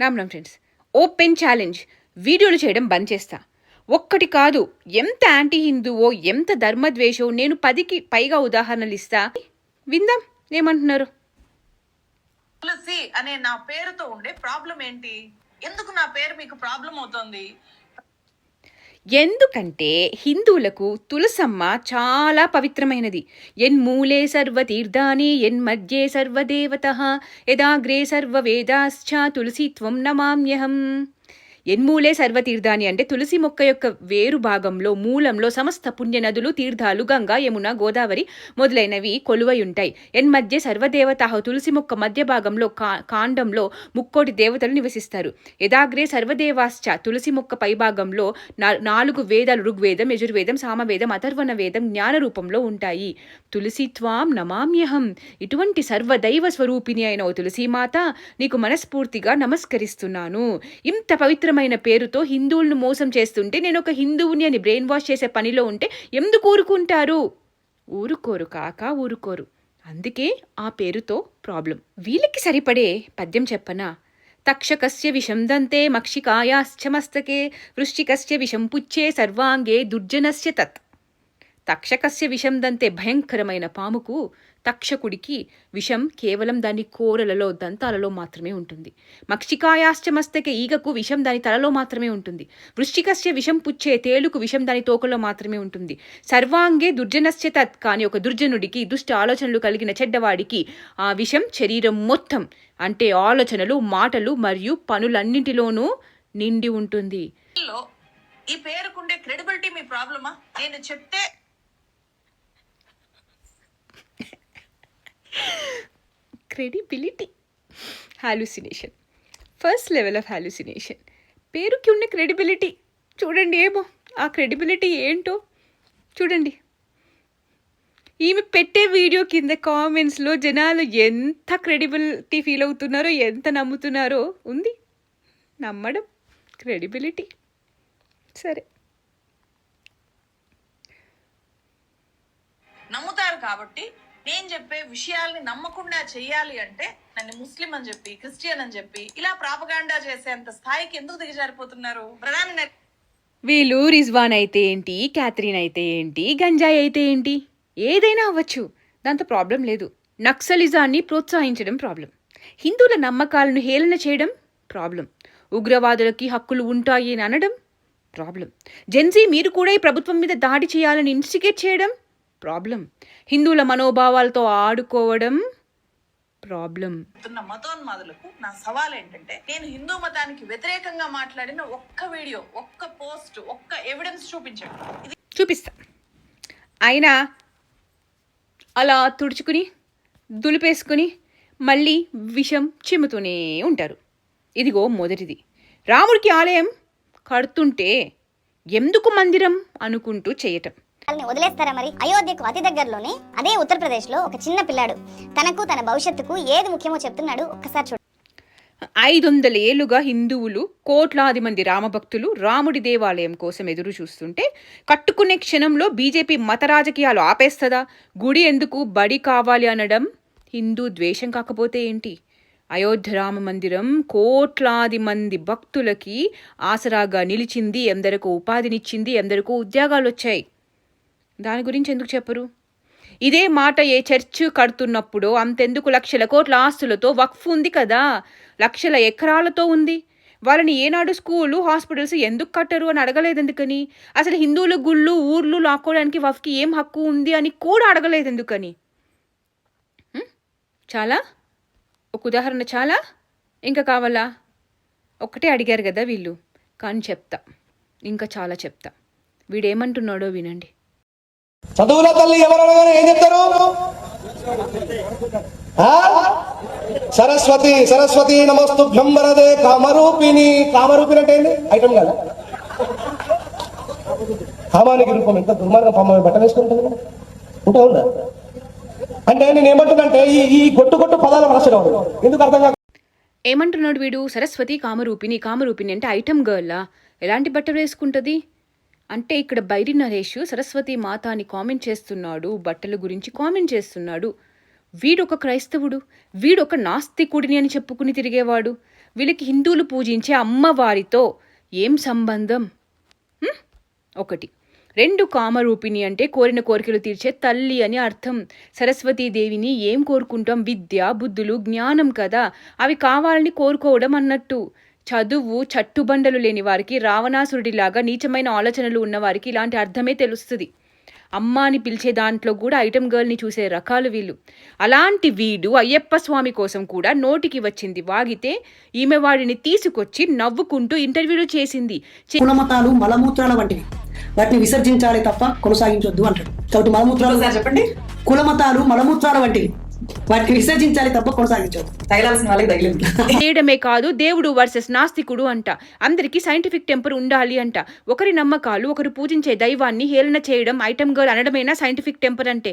Ram friends, open challenge వీడియోలు చేయడం బంద్ చేస్తా. ఒక్కటి కాదు, ఎంత యాంటీ హిందువో ఎంత ధర్మద్వేషో నేను 10కి పైగా ఉదాహరణలు ఇస్తా. విందాం ఏమంటున్నారు. తులసి అనే నా పేరుతో ఉండే ప్రాబ్లం ఏంటి? ఎందుకు నా పేరు మీకు ప్రాబ్లం అవుతుంది? ఎందుకంటే హిందువులకు తులసమ్మ చాలా పవిత్రమైనది. ఎన్మూలే సర్వతీర్థాని ఎన్మధ్యే సర్వదేవతః యదాగ్రే సర్వవేదాశ్చ తులసిత్వం నమామ్యహం. ఎన్మూలే సర్వతీర్థాని అంటే తులసి మొక్క యొక్క వేరు భాగంలో మూలంలో సమస్త పుణ్య నదులు తీర్థాలు గంగా యమున గోదావరి మొదలైనవి కొలువై ఉంటాయి. ఎన్మధ్య సర్వదేవత తులసి మొక్క మధ్య భాగంలో కాండంలో ముక్కోటి దేవతలు నివసిస్తారు. యదాగ్రే సర్వదేవాశ్చ తులసి మొక్క పై భాగంలో 4 వేదాలు ఋగ్వేదం యజుర్వేదం సామవేదం అథర్వణ వేదం జ్ఞాన రూపంలో ఉంటాయి. తులసిత్వాం నమామ్యహం. ఇటువంటి సర్వదైవ స్వరూపిణి అయిన ఓ తులసీమాత, నీకు మనస్ఫూర్తిగా నమస్కరిస్తున్నాను. ఇంత పవిత్రమైన పేరుతో హిందువులను మోసం చేస్తుంటే నేను ఒక హిందువుని అని బ్రెయిన్ వాష్ చేసే పనిలో ఉంటే ఎందుకు ఊరుకుంటారు? ఊరుకోరు కాక ఊరుకోరు. అందుకే ఆ పేరుతో ప్రాబ్లం. వీళ్ళకి సరిపడే పద్యం చెప్పనా? తక్షకస్య విషం దంతే మక్షికాయాశ్చ మస్తకే వృశ్చికస్య విషం పుచ్చే సర్వాంగే దుర్జనస్య తత్. తక్షకస్య విషం దంతే భయంకరమైన పాముకు, తక్షకుడికి విషం కేవలం దాని కోరలలో దంతాలలో మాత్రమే ఉంటుంది. మక్షికాయాశ్చ మస్తకే ఈగకు విషం దాని తలలో మాత్రమే ఉంటుంది. వృశ్చికస్య విషం పుచ్చే తేలుకు విషం దాని తోకలో మాత్రమే ఉంటుంది. సర్వాంగే దుర్జనస్య తత్. కానీ ఒక దుర్జనుడికి, దుష్ట ఆలోచనలు కలిగిన చెడ్డవాడికి ఆ విషం శరీరం మొత్తం అంటే ఆలోచనలు మాటలు మరియు పనులన్నింటిలోనూ నిండి ఉంటుంది. ఈ పేరుకుండే క్రెడిబిలిటీ మీ ప్రాబ్లమా? నేను చెప్తే credibility hallucination, first level of hallucination. పేరుకి ఉన్న క్రెడిబిలిటీ చూడండి. ఏమో ఆ క్రెడిబిలిటీ ఏంటో చూడండి. ఈమె పెట్టే వీడియో కింద కామెంట్స్లో జనాలు ఎంత క్రెడిబిలిటీ ఫీల్ అవుతున్నారో, ఎంత నమ్ముతున్నారో ఉంది. నమ్మడం క్రెడిబిలిటీ. సరే, నమ్ముతారు కాబట్టి నేను చెప్పే విషయాల్ని నమ్మకుండా చెయ్యాలి అంటే నన్ను ముస్లిం అని చెప్పి, క్రిస్టియన్ అని చెప్పి ఇలా ప్రాపగాండా చేసేంత స్థాయికి ఎందుకు దిగజారిపోతున్నారు? వీళ్ళు రిజ్వాన్ అయితే ఏంటి, క్యాథరిన్ అయితే ఏంటి, గంజాయి అయితే ఏంటి, ఏదైనా అవ్వచ్చు, దాంతో ప్రాబ్లం లేదు. నక్సలిజాన్ని ప్రోత్సహించడం ప్రాబ్లం. హిందువుల నమ్మకాలను హేళన చేయడం ప్రాబ్లం. ఉగ్రవాదులకి హక్కులు ఉంటాయి అని అనడం ప్రాబ్లం. జెన్జీ మీరు కూడా ఈ ప్రభుత్వం మీద దాడి చేయాలని ఇన్స్టిగేట్ చేయడం ప్రాబ్లం. హిందువుల మనోభావాలతో ఆడుకోవడం ప్రాబ్లం. మతోన్మాదులకు నా సవాల్ ఏంటంటే, నేను హిందూ మతానికి వ్యతిరేకంగా మాట్లాడిన ఒక్క వీడియో, ఒక్క పోస్ట్, ఒక్క ఎవిడెన్స్ చూపించండి. చూపిస్తా. ఆయన అలా తుడుచుకుని దులిపేసుకుని మళ్ళీ విషం చిమ్ముతూనే ఉంటారు. ఇదిగో మొదటిది. రాముడికి ఆలయం కడుతుంటే ఎందుకు మందిరం అనుకుంటూ చేయటం. వదిలేస్తారా మరి? అయోధ్యకు అతి దగ్గరలోనే అదే ఉత్తరప్రదేశ్ లో ఒక చిన్న పిల్లాడు తనకు తన భవిష్యత్తుకు ఏది ముఖ్యమో చెప్తున్నాడు. ఒక్కసారి చూడండి. 500 ఏళ్లుగా హిందువులు, కోట్లాది మంది రామభక్తులు రాముడి దేవాలయం కోసం ఎదురు చూస్తుంటే కట్టుకునే క్షణంలో బీజేపీ మత రాజకీయాలు ఆపేస్తుందా? గుడి ఎందుకు, బడి కావాలి అనడం హిందూ ద్వేషం కాకపోతే ఏంటి? అయోధ్య రామ మందిరం కోట్లాది మంది భక్తులకి ఆసరాగా నిలిచింది, ఎందరికో ఉపాధినిచ్చింది, ఎందరికో ఉద్యోగాలు వచ్చాయి. దాని గురించి ఎందుకు చెప్పరు? ఇదే మాట ఏ చర్చ్ కడుతున్నప్పుడు అంతెందుకు లక్షల కోట్ల ఆస్తులతో వక్ఫ్ ఉంది కదా, లక్షల ఎకరాలతో ఉంది. వాళ్ళని ఏనాడు స్కూలు, హాస్పిటల్స్ ఎందుకు కట్టరు అని అడగలేదు ఎందుకని? అసలు హిందువుల గుళ్ళు, ఊర్లు లాక్కోవడానికి వక్ఫ్కి ఏం హక్కు ఉంది అని కూడా అడగలేదు ఎందుకని? చాలా ఒక ఉదాహరణ చాలా, ఇంకా కావాలా? ఒక్కటే అడిగారు కదా వీళ్ళు, కానీ చెప్తా, ఇంకా చాలా చెప్తా. వీడేమంటున్నాడో వినండి. చదువుల తల్లి ఎవరు ఏం చెప్తారు? సరస్వతి సరస్వతి నమస్తుభ్యం వరదే కామరూపిణి. కామరూపిణి అంటే ఏంటి? ఐటమ్ కదా. కామానికి రూపం. ఎంత దుర్మార్గం! పామ బట్ట వేసుకుంటుంది ఉంటా ఉందా అంటే నేను ఏమంటున్నంటే ఈ గొట్టు పదాలు రాసడం ఎందుకు అర్థం కాదు. ఏమంటున్నాడు వీడు? సరస్వతి కామరూపిణి. కామరూపిణి అంటే ఐటమ్ గర్లా? ఎలాంటి బట్టలు వేసుకుంటుంది అంటే ఇక్కడ బైరి నరేష్ సరస్వతి మాత అని కామెంట్ చేస్తున్నాడు, బట్టల గురించి కామెంట్ చేస్తున్నాడు. వీడొక క్రైస్తవుడు, వీడొక నాస్తికుడిని అని చెప్పుకుని తిరిగేవాడు. వీళ్ళకి హిందువులు పూజించే అమ్మవారితో ఏం సంబంధం? ఒకటి. 2 కామరూపిణి అంటే కోరిన కోరికలు తీర్చే తల్లి అని అర్థం. సరస్వతీదేవిని ఏం కోరుకుంటాం? విద్య, బుద్ధులు, జ్ఞానం కదా. అవి కావాలని కోరుకోవడం అన్నట్టు. చదువు చట్టుబండలు లేని వారికి, రావణాసురుడిలాగా నీచమైన ఆలోచనలు ఉన్నవారికి ఇలాంటి అర్థమే తెలుస్తుంది. అమ్మ అని పిలిచే దాంట్లో కూడా ఐటమ్ గర్ల్ని చూసే రకాలు వీళ్ళు. అలాంటి వీడు అయ్యప్ప స్వామి కోసం కూడా నోటికి వచ్చింది వాగితే ఈమె వాడిని తీసుకొచ్చి నవ్వుకుంటూ ఇంటర్వ్యూలు చేసింది. కులమతాలు మలమూత్రాల వంటివి, వాటిని విసర్జించాలి తప్ప కొనసాగించొద్దు అంటాడు. కాబట్టి మలమూత్రాలు చెప్పండి. కులమతాలు మలమూత్రాల వంటివి, వాటిని విసర్జించాలి తప్ప కొనసాగించొద్దు. తగిలాల్సిన వాళ్ళకి తగిలింది. చేయడమే కాదు, దేవుడు వర్సెస్ నాస్తికుడు అంట. అందరికీ సైంటిఫిక్ టెంపర్ ఉండాలి అంట. ఒకరి నమ్మకాలు, ఒకరు పూజించే దైవాన్ని హేళన చేయడం ఐటమ్ గర్ల్ అనడమేనా సైంటిఫిక్ టెంపర్ అంటే?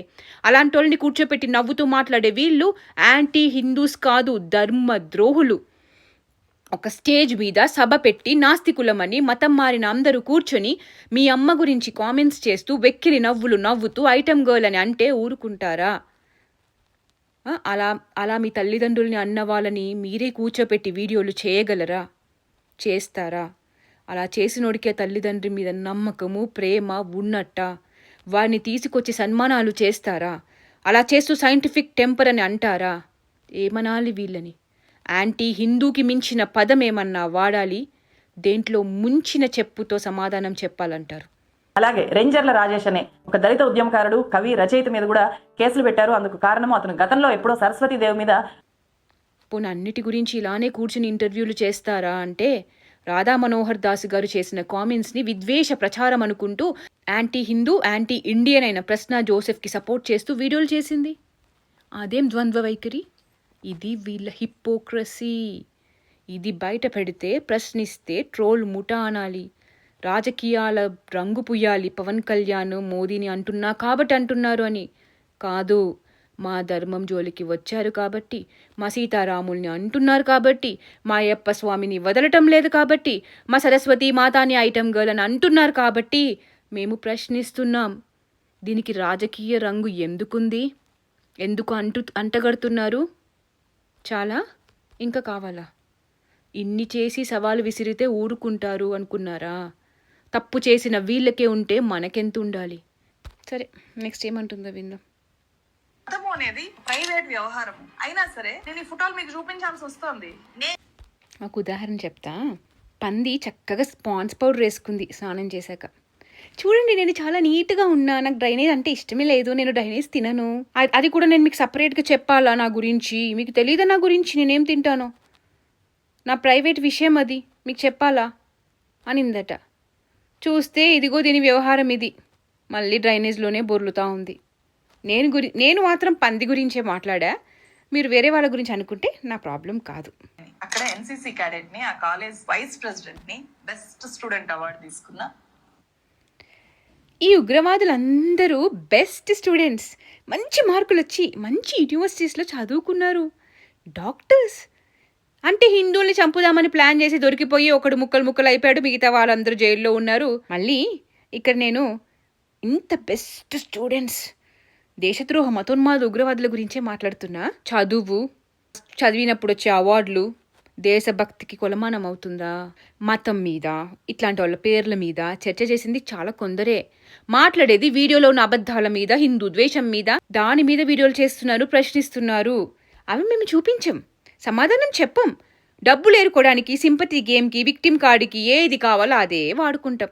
అలాంటి వాళ్ళని కూర్చోపెట్టి నవ్వుతూ మాట్లాడే వీళ్ళు యాంటీ హిందూస్ కాదు, ధర్మ ద్రోహులు. ఒక స్టేజ్ మీద సభ పెట్టి నాస్తికులమని మతం మారిన అందరూ కూర్చొని మీ అమ్మ గురించి కామెంట్స్ చేస్తూ వెక్కిరి నవ్వులు నవ్వుతూ ఐటమ్ గర్ల్ అని అంటే ఊరుకుంటారా? అలా మీ తల్లిదండ్రుల్ని అన్న వాళ్ళని మీరే కూర్చోపెట్టి వీడియోలు చేయగలరా? చేస్తారా? అలా చేసినోడికే తల్లిదండ్రి మీద నమ్మకము, ప్రేమ ఉన్నట్ట? వారిని తీసుకొచ్చి సన్మానాలు చేస్తారా? అలా చేస్తూ సైంటిఫిక్ టెంపర్ అని అంటారా? ఏమనాలి వీళ్ళని? యాంటీ హిందూకి మించిన పదం ఏమన్నా వాడాలి? దేంట్లో ముంచిన చెప్పుతో సమాధానం చెప్పాలంటారు. అలాగే రేంజర్ల రాజేష్ అనే ఒక దళిత ఉద్యమకారుడు, కవి, రచయిత మీద కూడా కేసులు పెట్టారు. అందుకు కారణము అతను గతంలో ఎప్పుడో సరస్వతీదేవి మీద పోనీ అన్నిటి గురించి ఇలానే కూర్చుని ఇంటర్వ్యూలు చేస్తారా అంటే, రాధా మనోహర్ దాస్ గారు చేసిన కామెంట్స్ని విద్వేష ప్రచారం అనుకుంటూ యాంటీ హిందూ, యాంటీ ఇండియన్ అయిన ప్రశ్న జోసెఫ్కి సపోర్ట్ చేస్తూ వీడియోలు చేసింది. అదేం ద్వంద్వ వైఖరి? ఇది వీళ్ళ హిపోక్రసీ. ఇది బయట పెడితే, ప్రశ్నిస్తే ట్రోల్ ముఠా అనాలి, రాజకీయాల రంగు పుయ్యాలి. పవన్ కళ్యాణ్ మోదీని అంటున్నా కాబట్టి అంటున్నారు అని కాదు. మా ధర్మం జోలికి వచ్చారు కాబట్టి, మా సీతారాముల్ని అంటున్నారు కాబట్టి, మా అయ్యప్ప స్వామిని వదలటం లేదు కాబట్టి, మా సరస్వతి మాతాని ఐటమ్ గర్ల్ అని అంటున్నారు కాబట్టి మేము ప్రశ్నిస్తున్నాం. దీనికి రాజకీయ రంగు ఎందుకుంది? ఎందుకు అంటగడుతున్నారు? చాలా ఇంకా కావాలా? ఇన్ని చేసి సవాలు విసిరితే ఊరుకుంటారు అనుకున్నారా? తప్పు చేసిన వీళ్ళకే ఉంటే మనకెంత ఉండాలి? సరే, నెక్స్ట్ ఏమంటుందో విందాం. మతము అనేది ప్రైవేట్ వ్యవహారం అయినా సరే నేను ఈ ఫోటోలు మీకు చూపించాల్సి వస్తుంది. ఒక ఉదాహరణ చెప్తా. పంది చక్కగా స్పాన్స్ పౌడర్ వేసుకుంది స్నానం చేశాక. చూడండి, నేను చాలా నీట్గా ఉన్నా, నాకు డ్రైనేజ్ అంటే ఇష్టమే లేదు, నేను డ్రైనేజ్ తినను, అది కూడా నేను మీకు సపరేట్గా చెప్పాలా నా గురించి? మీకు తెలియదా నా గురించి నేనేం తింటానో? నా ప్రైవేట్ విషయం అది, మీకు చెప్పాలా అనిందట. చూస్తే ఇదిగో దీని వ్యవహారం ఇది, మళ్ళీ డ్రైనేజ్లోనే బొర్లుతూ ఉంది. నేను మాత్రం పంది గురించే మాట్లాడా. మీరు వేరే వాళ్ళ గురించి అనుకుంటే నా ప్రాబ్లం కాదు. అక్కడ ఎన్సీసీ క్యాడెట్ ని, ఆ కాలేజ్ వైస్ ప్రెసిడెంట్ ని బెస్ట్ స్టూడెంట్ అవార్డు తీసుకున్న ఈ ఉగ్రవాదులందరూ బెస్ట్ స్టూడెంట్స్, మంచి మార్కులు వచ్చి మంచి యూనివర్సిటీస్లో చదువుకున్నారు. డాక్టర్స్ అంటే హిందువుల్ని చంపుదామని ప్లాన్ చేసి దొరికిపోయి ఒకడు ముక్కలు అయిపోయాడు, మిగతా వాళ్ళందరూ జైల్లో ఉన్నారు. మళ్ళీ ఇక్కడ నేను ఇంత బెస్ట్ స్టూడెంట్స్, దేశద్రోహ మతోన్మాద ఉగ్రవాదుల గురించే మాట్లాడుతున్నా. చదివినప్పుడు వచ్చే అవార్డులు దేశభక్తికి కొలమానం అవుతుందా? మతం మీద, ఇట్లాంటి వాళ్ళ పేర్ల మీద చర్చ చేసింది చాలా కొందరే. మాట్లాడేది వీడియోలో ఉన్న అబద్ధాల మీద, హిందూ ద్వేషం మీద, దాని మీద వీడియోలు చేస్తున్నారు, ప్రశ్నిస్తున్నారు. అవి మేము చూపించాం, సమాధానం చెప్పం. డబ్బులు ఏరుకోవడానికి, సింపతి గేమ్కి, విక్టిమ్ కార్డుకి ఏది కావాలో అదే వాడుకుంటాం.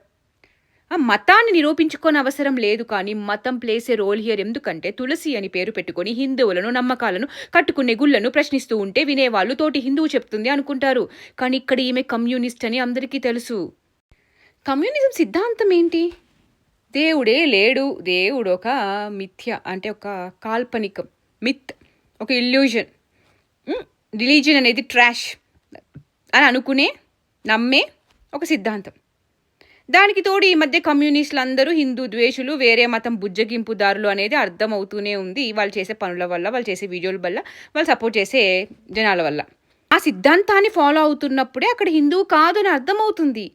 మతాన్ని నిరూపించుకోని అవసరం లేదు. కానీ మతం ప్లేస్ ఏ రోల్ హియర్. ఎందుకంటే తులసి అని పేరు పెట్టుకొని హిందువులను, నమ్మకాలను, కట్టుకునే గుళ్ళను ప్రశ్నిస్తూ ఉంటే వినేవాళ్ళు తోటి హిందువు చెప్తుంది అనుకుంటారు. కానీ ఇక్కడ ఈమె కమ్యూనిస్ట్ అని అందరికీ తెలుసు. కమ్యూనిజం సిద్ధాంతం ఏంటి? దేవుడే లేడు, దేవుడు ఒక మిథ్య, అంటే ఒక కాల్పనికం, మిత్, ఒక ఇల్యూజన్. రిలీజియన్ అనేది ట్రాష్ అని అనుకునే, నమ్మే ఒక సిద్ధాంతం. దానికి తోడు ఈ మధ్య కమ్యూనిస్టులు అందరూ హిందూ ద్వేషులు, వేరే మతం బుజ్జగింపుదారులు అనేది అర్థమవుతూనే ఉంది. వాళ్ళు చేసే పనుల వల్ల, వాళ్ళు చేసే వీడియోల వల్ల, వాళ్ళు సపోర్ట్ చేసే జనాల వల్ల. ఆ సిద్ధాంతాన్ని ఫాలో అవుతున్నప్పుడే అక్కడ హిందువు కాదు అని అర్థమవుతుంది.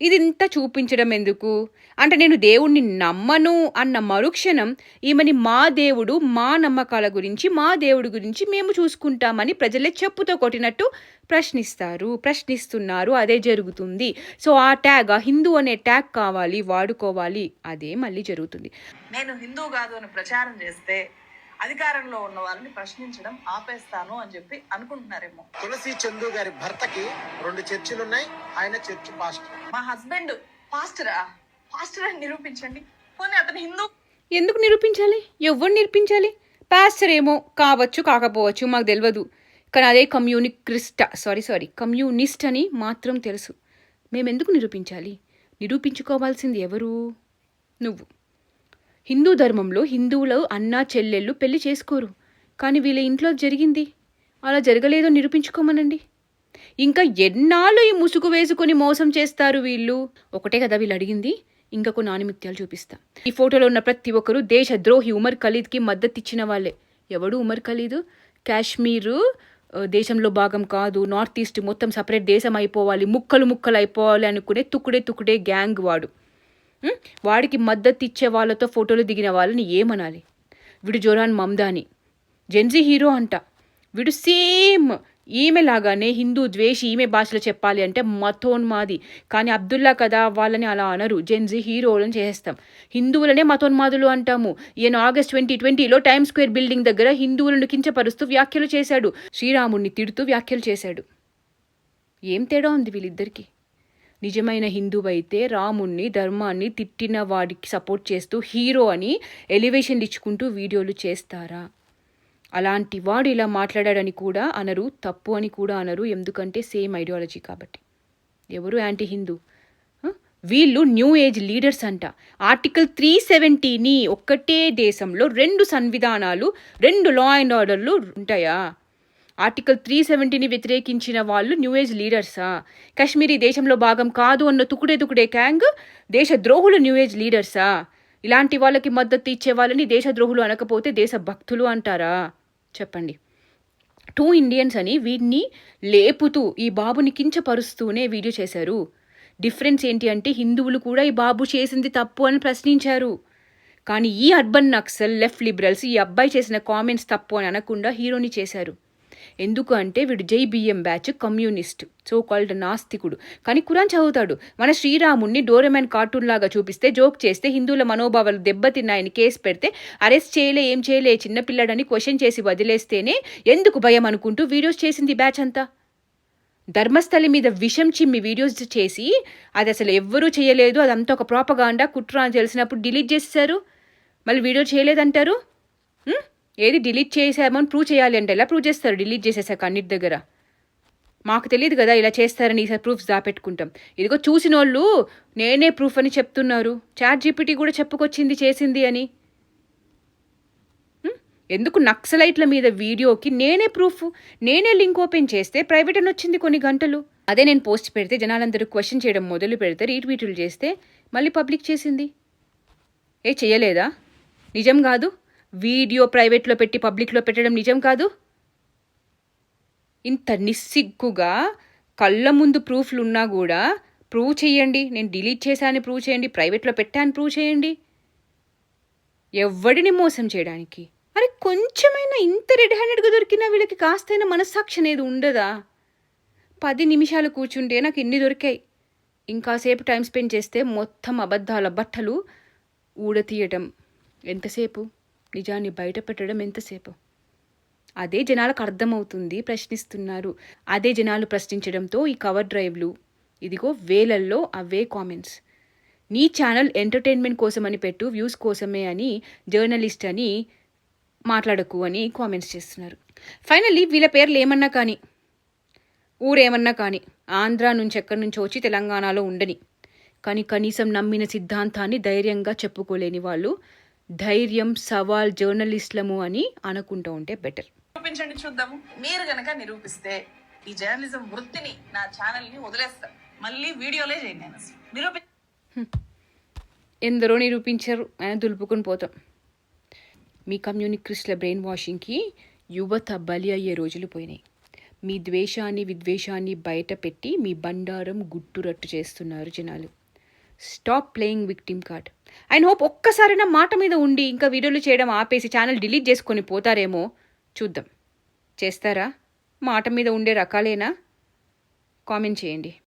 ఇదింతా చూపించడం ఎందుకు అంటే నేను దేవుణ్ణి నమ్మను అన్న మరుక్షణం ఈమెని మా దేవుడు మా నమ్మకాల గురించి మా దేవుడి గురించి మేము చూసుకుంటామని ప్రజలే చెప్పుతో కొట్టినట్టు ప్రశ్నిస్తున్నారు. అదే జరుగుతుంది. సో ఆ ట్యాగ్, ఆ హిందూ అనే ట్యాగ్ కావాలి, వాడుకోవాలి, అదే మళ్ళీ జరుగుతుంది. నేను హిందూ కాదు అని ప్రచారం చేస్తే అధికారంలో ఉన్న వాళ్ళని ప్రశ్నించడం ఆపేస్తాను అని చెప్పి అనుకుంటున్నారేమో. తులసి చందు గారి భర్తకి 2 చర్చిలు ఉన్నాయి. ఆయన చర్చ్ పాస్టర్. మా హస్బెండ్ పాస్టర్ అని నిరూపించండి. పోనీ అతను హిందూ ఎందుకు నిరూపించాలి? ఎవరు నిరూపించాలి? పాస్టర్ ఏమో కావచ్చు, కాకపోవచ్చు, మాకు తెలియదు. కానీ అదే కమ్యూనిస్ట్ అని మాత్రం తెలుసు. మేమెందుకు నిరూపించాలి? నిరూపించుకోవాల్సింది ఎవరు? నువ్వు. హిందూ ధర్మంలో హిందువులు అన్నా చెల్లెళ్ళు పెళ్లి చేసుకోరు. కానీ వీళ్ళ ఇంట్లో జరిగింది. అలా జరగలేదో నిరూపించుకోమనండి. ఇంకా ఎన్నాళ్ళు ఈ ముసుగు వేసుకొని మోసం చేస్తారు వీళ్ళు? ఒకటే కదా వీళ్ళు అడిగింది. ఇంకా కొన్ని ఆనిమిత్యాలు చూపిస్తా. ఈ ఫోటోలో ఉన్న ప్రతి ఒక్కరు దేశద్రోహి ఉమర్ ఖలీద్కి మద్దతు ఇచ్చిన వాళ్ళే. ఎవడు ఉమర్ ఖలీద్? కాశ్మీరు దేశంలో భాగం కాదు, నార్త్ ఈస్ట్ మొత్తం సపరేట్ దేశం అయిపోవాలి, ముక్కలు అయిపోవాలి అనుకునే తుకుడే గ్యాంగ్ వాడు. వాడికి మద్దతు ఇచ్చే వాళ్ళతో ఫోటోలు దిగిన వాళ్ళని ఏమనాలి? వీడు జోరాన్ మమ్దాని, జెన్జీ హీరో అంట. వీడు సేమ్ ఈమె లాగానే హిందూ ద్వేషి. ఈమె భాషలో చెప్పాలి అంటే మతోన్మాది. కానీ అబ్దుల్లా కదా, వాళ్ళని అలా అనరు, జెన్జీ హీరోలను చేసేస్తాం. హిందువులనే మతోన్మాదులు అంటాము. ఈయన ఆగస్ట్ 2020లో టైమ్ స్క్వేర్ బిల్డింగ్ దగ్గర హిందువులను కించపరుస్తూ వ్యాఖ్యలు చేశాడు. శ్రీరాముడిని తిడుతూ వ్యాఖ్యలు చేశాడు. ఏం తేడా ఉంది వీళ్ళిద్దరికి? నిజమైన హిందువైతే రాముణ్ణి, ధర్మాన్ని తిట్టిన వాడికి సపోర్ట్ చేస్తూ హీరో అని ఎలివేషన్లు ఇచ్చుకుంటూ వీడియోలు చేస్తారా? అలాంటి వాడు ఇలా మాట్లాడాడని కూడా అనరు, తప్పు అని కూడా అనరు. ఎందుకంటే సేమ్ ఐడియాలజీ కాబట్టి. ఎవరు యాంటీ హిందూ? వీళ్ళు న్యూ ఏజ్ లీడర్స్ అంట. ఆర్టికల్ 370ని ఒక్కటే దేశంలో 2 సంవిధానాలు, 2 లా అండ్ ఆర్డర్లు ఉంటాయా? ఆర్టికల్ 370ని వ్యతిరేకించిన వాళ్ళు న్యూ ఏజ్ లీడర్సా? కాశ్మీరీ దేశంలో భాగం కాదు అన్న తుకుడే గ్యాంగ్ దేశద్రోహులు న్యూ ఏజ్ లీడర్సా? ఇలాంటి వాళ్ళకి మద్దతు ఇచ్చే వాళ్ళని దేశద్రోహులు అనకపోతే దేశభక్తులు అంటారా? చెప్పండి. 2 ఇండియన్స్ అని వీడిని లేపుతూ ఈ బాబుని కించపరుస్తూనే వీడియో చేశారు. డిఫరెన్స్ ఏంటి అంటే హిందువులు కూడా ఈ బాబు చేసింది తప్పు అని ప్రశ్నించారు. కానీ ఈ అర్బన్ నక్సల్, లెఫ్ట్ లిబరల్స్ ఈ అబ్బాయి చేసిన కామెంట్స్ తప్పు అని అనకుండా హీరోని చేశారు. ఎందుకు అంటే వీడు జై బియ్యం బ్యాచ్ కమ్యూనిస్ట్, సో కాల్డ్ నాస్తికుడు. కానీ ఖురాన్ చదువుతాడు. మన శ్రీరాముణ్ణి డోరెమాన్ కార్టూన్ లాగా చూపిస్తే, జోక్ చేస్తే హిందువుల మనోభావాలు దెబ్బతిన్నాయని కేసు పెడితే అరెస్ట్ చేయలే, ఏం చేయలే, చిన్నపిల్లాడని క్వశ్చన్ చేసి వదిలేస్తేనే ఎందుకు భయం అనుకుంటూ వీడియోస్ చేసింది బ్యాచ్ అంతా. ధర్మస్థలి మీద విషం చిమ్మి వీడియోస్ చేసి అది అసలు ఎవ్వరూ చేయలేదు, అదంతా ఒక ప్రాపగాండా, కుట్ర అని తెలిసినప్పుడు డిలీట్ చేసేసారు. మళ్ళీ వీడియో చేయలేదంటారు. ఏది డిలీట్ చేసామని ప్రూవ్ చేయాలి అంటే ఎలా ప్రూవ్ చేస్తారు? డిలీట్ చేసేసాక అన్నిటి దగ్గర. మాకు తెలియదు కదా ఇలా చేస్తారని, ఈసారి ప్రూఫ్స్ దాపెట్టుకుంటాం. ఇదిగో చూసిన వాళ్ళు నేనే ప్రూఫ్ అని చెప్తున్నారు. ChatGPT కూడా చెప్పుకొచ్చింది చేసింది అని. ఎందుకు నక్సలైట్ల మీద వీడియోకి నేనే ప్రూఫ్, నేనే లింక్ ఓపెన్ చేస్తే ప్రైవేట్ అని వచ్చింది కొన్ని గంటలు. అదే నేను పోస్ట్ పెడితే జనాలందరూ క్వశ్చన్ చేయడం మొదలు పెడితే, రీట్వీట్లు చేస్తే మళ్ళీ పబ్లిక్ చేసింది. చేయలేదా? నిజం కాదు. వీడియో ప్రైవేట్లో పెట్టి పబ్లిక్లో పెట్టడం నిజం కాదు. ఇంత నిస్సిగ్గుగా కళ్ళ ముందు ప్రూఫ్లు ఉన్నా కూడా ప్రూవ్ చేయండి, నేను డిలీట్ చేశానని ప్రూవ్ చేయండి, ప్రైవేట్లో పెట్టాను ప్రూవ్ చేయండి. ఎవడిని మోసం చేయడానికి? అరే కొంచెమైనా ఇంత రెడ్ హ్యాండెడ్గా దొరికినా వీళ్ళకి కాస్తైనా మనస్సాక్షి అనేది ఉండదా? 10 నిమిషాలు కూర్చుంటే నాకు ఇన్ని దొరికాయి. ఇంకాసేపు టైం స్పెండ్ చేస్తే మొత్తం అబద్ధాల బట్టలు ఊడతీయటం ఎంతసేపు, నిజాన్ని బయట పెట్టడం ఎంతసేపు? అదే జనాలకు అర్థమవుతుంది, ప్రశ్నిస్తున్నారు. అదే జనాలు ప్రశ్నించడంతో ఈ కవర్ డ్రైవ్లు, ఇదిగో వేలల్లో అవే కామెంట్స్. నీ ఛానల్ ఎంటర్టైన్మెంట్ కోసం అని పెట్టు, వ్యూస్ కోసమే అని, జర్నలిస్ట్ అని మాట్లాడకు అని కామెంట్స్ చేస్తున్నారు. ఫైనల్లీ వీళ్ళ పేర్లు ఏమన్నా కానీ, ఊరేమన్నా కానీ, ఆంధ్ర నుంచి ఎక్కడి నుంచో వచ్చి తెలంగాణలో ఉండని, కానీ కనీసం నమ్మిన సిద్ధాంతాన్ని ధైర్యంగా చెప్పుకోలేని వాళ్ళు ధైర్యం సవాల్ జర్నలిస్టులము అని అనుకుంటూ ఉంటే బెటర్. నిరూపించండి చూద్దాము. మీరు గనక నిరూపిస్తే ఈ జర్నలిజం వృత్తిని, నా ఛానల్ని వదిలేస్తాను. మళ్ళీ వీడియోలే చేయండి. నేను ఎందరో నిరూపించారు, ఆయన దులుపుకొని పోతాం. మీ కమ్యూనిస్టుల బ్రెయిన్ వాషింగ్కి యువత బలి అయ్యే రోజులు పోయినాయి. మీ ద్వేషాన్ని విద్వేషాన్ని బయట పెట్టి మీ బండారం గుట్టురట్టు చేస్తున్నారు జనాలు. Stop playing victim card. And hope ఒక్కసారైనా మాట మీద ఉండి ఇంకా వీడియోలు చేయడం ఆపేసి ఛానల్ డిలీట్ చేసుకొని పోతారేమో చూద్దాం. చేస్తారా? మాట మీద ఉండే రకాలేనా? కామెంట్ చేయండి.